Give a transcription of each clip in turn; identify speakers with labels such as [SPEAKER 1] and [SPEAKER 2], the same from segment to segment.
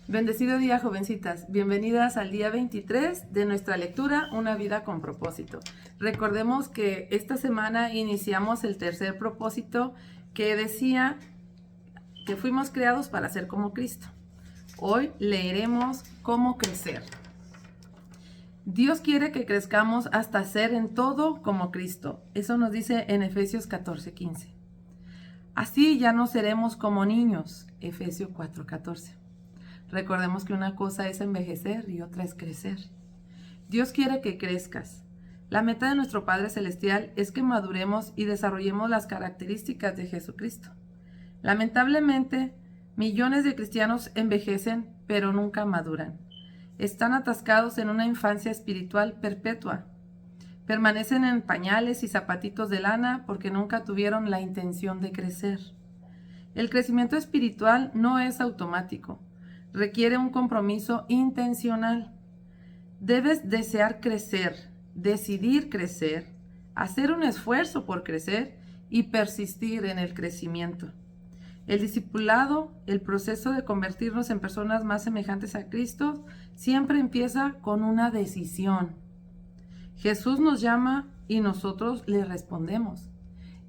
[SPEAKER 1] Bendecido día, jovencitas. Bienvenidas al día 23 de nuestra lectura Una vida con propósito. Recordemos que esta semana iniciamos el tercer propósito que decía que fuimos creados para ser como Cristo. Hoy leeremos cómo crecer. Dios quiere que crezcamos hasta ser en todo como Cristo. Eso nos dice en Efesios 14:15. Así ya no seremos como niños. Efesios 4:14. Recordemos que una cosa es envejecer y otra es crecer. Dios quiere que crezcas. La meta de nuestro Padre Celestial es que maduremos y desarrollemos las características de Jesucristo. Lamentablemente, millones de cristianos envejecen, pero nunca maduran. Están atascados en una infancia espiritual perpetua. Permanecen en pañales y zapatitos de lana porque nunca tuvieron la intención de crecer. El crecimiento espiritual no es automático. Requiere un compromiso intencional. Debes desear crecer, decidir crecer, hacer un esfuerzo por crecer y persistir en el crecimiento. El discipulado, el proceso de convertirnos en personas más semejantes a Cristo, siempre empieza con una decisión. Jesús nos llama y nosotros le respondemos.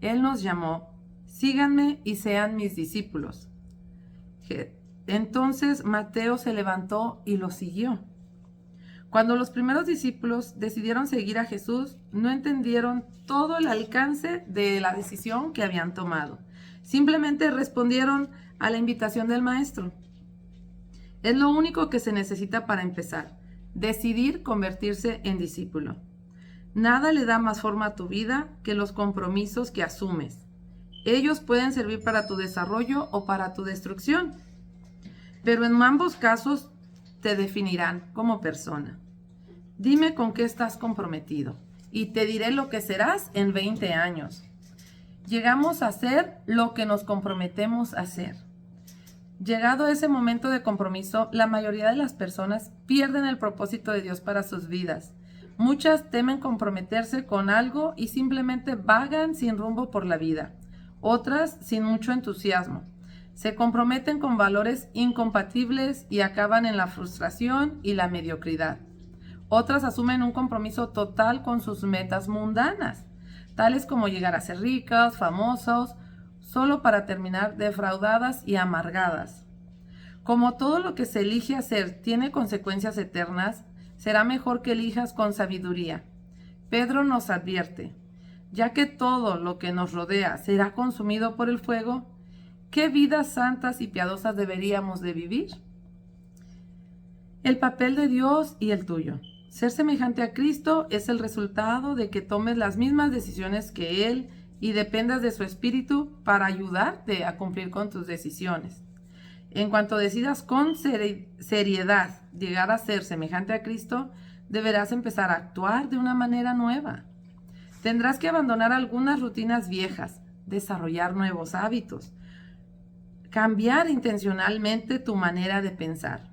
[SPEAKER 1] Él nos llamó: síganme y sean mis discípulos. Entonces Mateo se levantó y lo siguió. Cuando los primeros discípulos decidieron seguir a Jesús, no entendieron todo el alcance de la decisión que habían tomado. Simplemente respondieron a la invitación del Maestro. Es lo único que se necesita para empezar: decidir convertirse en discípulo. Nada le da más forma a tu vida que los compromisos que asumes. Ellos pueden servir para tu desarrollo o para tu destrucción, pero en ambos casos te definirán como persona. Dime con qué estás comprometido y te diré lo que serás en 20 años. Llegamos a ser lo que nos comprometemos a ser. Llegado ese momento de compromiso, la mayoría de las personas pierden el propósito de Dios para sus vidas. Muchas temen comprometerse con algo y simplemente vagan sin rumbo por la vida. Otras sin mucho entusiasmo. Se comprometen con valores incompatibles y acaban en la frustración y la mediocridad. Otras asumen un compromiso total con sus metas mundanas, tales como llegar a ser ricas, famosos, solo para terminar defraudadas y amargadas. Como todo lo que se elige hacer tiene consecuencias eternas, será mejor que elijas con sabiduría. Pedro nos advierte: ya que todo lo que nos rodea será consumido por el fuego, ¿qué vidas santas y piadosas deberíamos de vivir? El papel de Dios y el tuyo. Ser semejante a Cristo es el resultado de que tomes las mismas decisiones que Él y dependas de su Espíritu para ayudarte a cumplir con tus decisiones. En cuanto decidas con seriedad llegar a ser semejante a Cristo, deberás empezar a actuar de una manera nueva. Tendrás que abandonar algunas rutinas viejas, desarrollar nuevos hábitos, cambiar intencionalmente tu manera de pensar.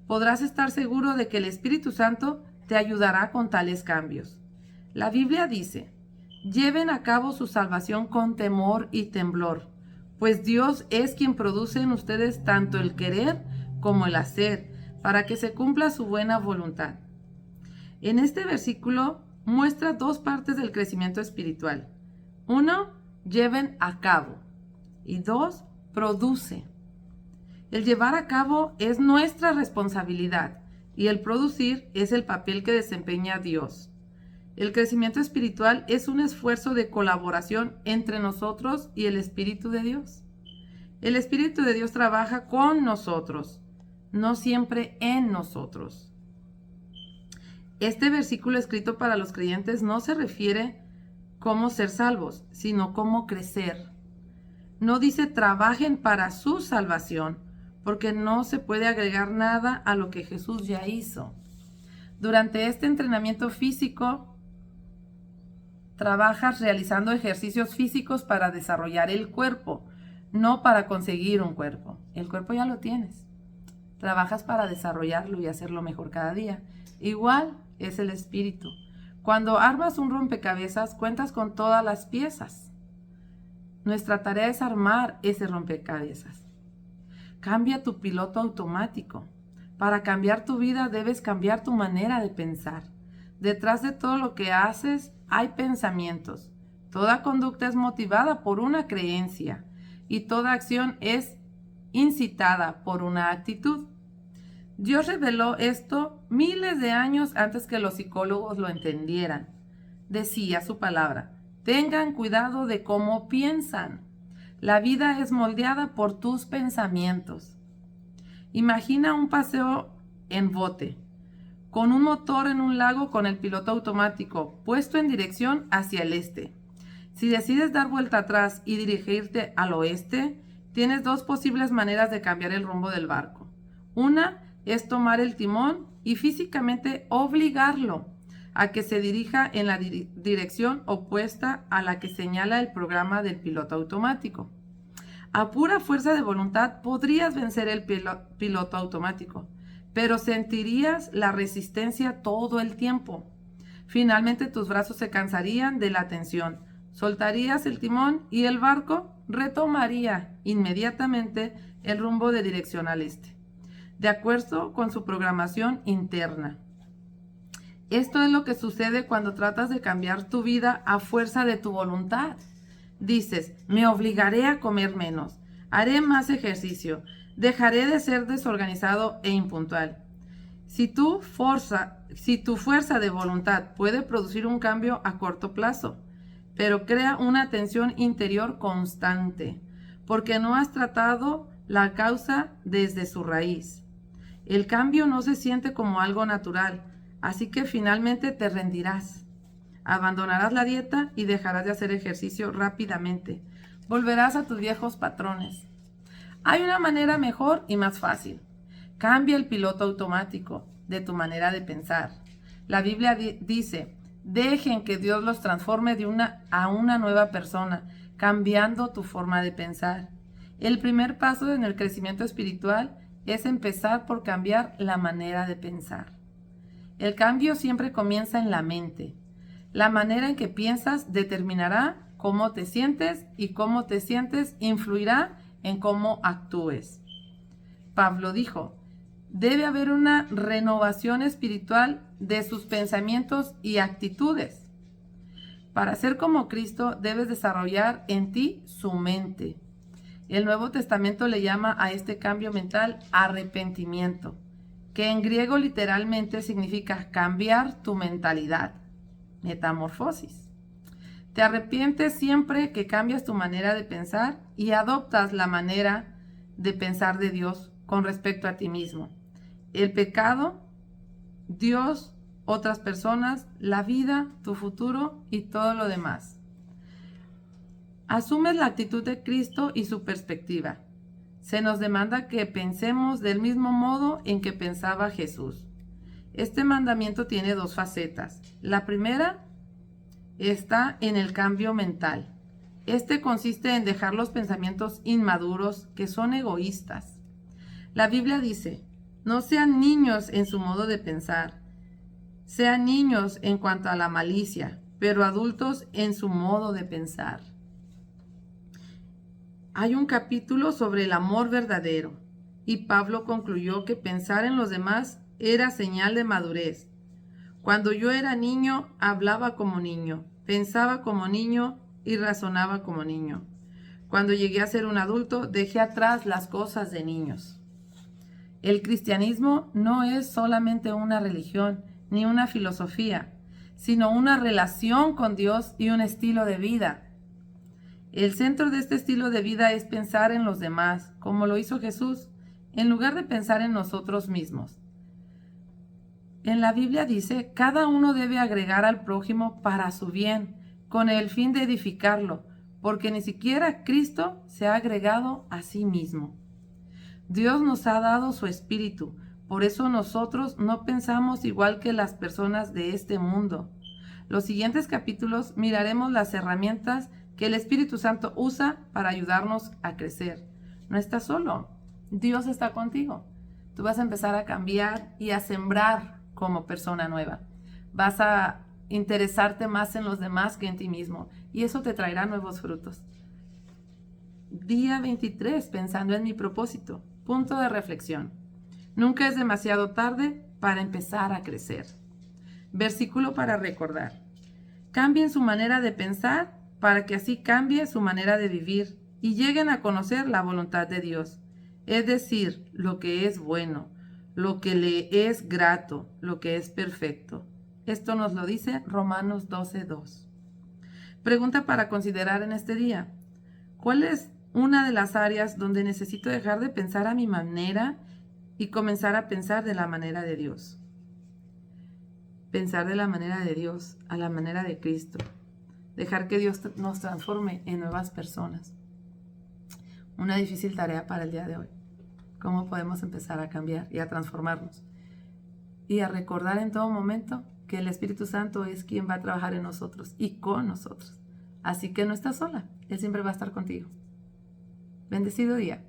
[SPEAKER 1] Podrás estar seguro de que el Espíritu Santo te ayudará con tales cambios. La Biblia dice: lleven a cabo su salvación con temor y temblor, pues Dios es quien produce en ustedes tanto el querer como el hacer, para que se cumpla su buena voluntad. En este versículo muestra dos partes del crecimiento espiritual. 1, lleven a cabo, y 2, produce. El llevar a cabo es nuestra responsabilidad y el producir es el papel que desempeña Dios. El crecimiento espiritual es un esfuerzo de colaboración entre nosotros y el Espíritu de Dios. El Espíritu de Dios trabaja con nosotros, no siempre en nosotros. Este versículo escrito para los creyentes no se refiere cómo ser salvos, sino cómo crecer. No dice trabajen para su salvación, porque no se puede agregar nada a lo que Jesús ya hizo. Durante este entrenamiento físico, trabajas realizando ejercicios físicos para desarrollar el cuerpo, no para conseguir un cuerpo. El cuerpo ya lo tienes. Trabajas para desarrollarlo y hacerlo mejor cada día. Igual es el espíritu. Cuando armas un rompecabezas, cuentas con todas las piezas. Nuestra tarea es armar ese rompecabezas. Cambia tu piloto automático. Para cambiar tu vida debes cambiar tu manera de pensar. Detrás de todo lo que haces hay pensamientos. Toda conducta es motivada por una creencia y toda acción es incitada por una actitud. Dios reveló esto miles de años antes que los psicólogos lo entendieran. Decía su palabra: tengan cuidado de cómo piensan. La vida es moldeada por tus pensamientos. Imagina un paseo en bote, con un motor en un lago con el piloto automático puesto en dirección hacia el este. Si decides dar vuelta atrás y dirigirte al oeste, tienes dos posibles maneras de cambiar el rumbo del barco. Una es tomar el timón y físicamente obligarlo a que se dirija en la dirección opuesta a la que señala el programa del piloto automático. A pura fuerza de voluntad podrías vencer el piloto automático, pero sentirías la resistencia todo el tiempo. Finalmente tus brazos se cansarían de la tensión, soltarías el timón y el barco retomaría inmediatamente el rumbo de dirección al este, de acuerdo con su programación interna. Esto es lo que sucede cuando tratas de cambiar tu vida a fuerza de tu voluntad. Dices: me obligaré a comer menos, haré más ejercicio, dejaré de ser desorganizado e impuntual. Si tu fuerza de voluntad puede producir un cambio a corto plazo, pero crea una tensión interior constante, porque no has tratado la causa desde su raíz. El cambio no se siente como algo natural, así que finalmente te rendirás. Abandonarás la dieta y dejarás de hacer ejercicio rápidamente. Volverás a tus viejos patrones. Hay una manera mejor y más fácil. Cambia el piloto automático de tu manera de pensar. La Biblia dice: dejen que Dios los transforme a una nueva persona, cambiando tu forma de pensar. El primer paso en el crecimiento espiritual es empezar por cambiar la manera de pensar. El cambio siempre comienza en la mente. La manera en que piensas determinará cómo te sientes y cómo te sientes influirá en cómo actúes. Pablo dijo: debe haber una renovación espiritual de sus pensamientos y actitudes. Para ser como Cristo debes desarrollar en ti su mente. El Nuevo Testamento le llama a este cambio mental arrepentimiento, que en griego literalmente significa cambiar tu mentalidad. Metamorfosis. Te arrepientes siempre que cambias tu manera de pensar y adoptas la manera de pensar de Dios con respecto a ti mismo. El pecado, Dios, otras personas, la vida, tu futuro y todo lo demás. Asumes la actitud de Cristo y su perspectiva. Se nos demanda que pensemos del mismo modo en que pensaba Jesús. Este mandamiento tiene dos facetas. La primera está en el cambio mental. Este consiste en dejar los pensamientos inmaduros que son egoístas. La Biblia dice: no sean niños en su modo de pensar, sean niños en cuanto a la malicia, pero adultos en su modo de pensar. Hay un capítulo sobre el amor verdadero, y Pablo concluyó que pensar en los demás era señal de madurez. Cuando yo era niño, hablaba como niño, pensaba como niño y razonaba como niño. Cuando llegué a ser un adulto, dejé atrás las cosas de niños. El cristianismo no es solamente una religión ni una filosofía, sino una relación con Dios y un estilo de vida. El centro de este estilo de vida es pensar en los demás, como lo hizo Jesús, en lugar de pensar en nosotros mismos. En la Biblia dice: cada uno debe agregar al prójimo para su bien, con el fin de edificarlo, porque ni siquiera Cristo se ha agregado a sí mismo. Dios nos ha dado su espíritu, por eso nosotros no pensamos igual que las personas de este mundo. Los siguientes capítulos miraremos las herramientas que el Espíritu Santo usa para ayudarnos a crecer. No estás solo, Dios está contigo. Tú vas a empezar a cambiar y a sembrar como persona nueva. Vas a interesarte más en los demás que en ti mismo, y eso te traerá nuevos frutos. Día 23, pensando en mi propósito. Punto de reflexión. Nunca es demasiado tarde para empezar a crecer. Versículo para recordar. Cambien su manera de pensar para que así cambie su manera de vivir y lleguen a conocer la voluntad de Dios, es decir, lo que es bueno, lo que le es grato, lo que es perfecto. Esto nos lo dice Romanos 12:2. Pregunta para considerar en este día. ¿Cuál es una de las áreas donde necesito dejar de pensar a mi manera y comenzar a pensar de la manera de Dios? Pensar de la manera de Dios, a la manera de Cristo. Dejar que Dios nos transforme en nuevas personas. Una difícil tarea para el día de hoy. ¿Cómo podemos empezar a cambiar y a transformarnos? Y a recordar en todo momento que el Espíritu Santo es quien va a trabajar en nosotros y con nosotros. Así que no estás sola. Él siempre va a estar contigo. Bendecido día.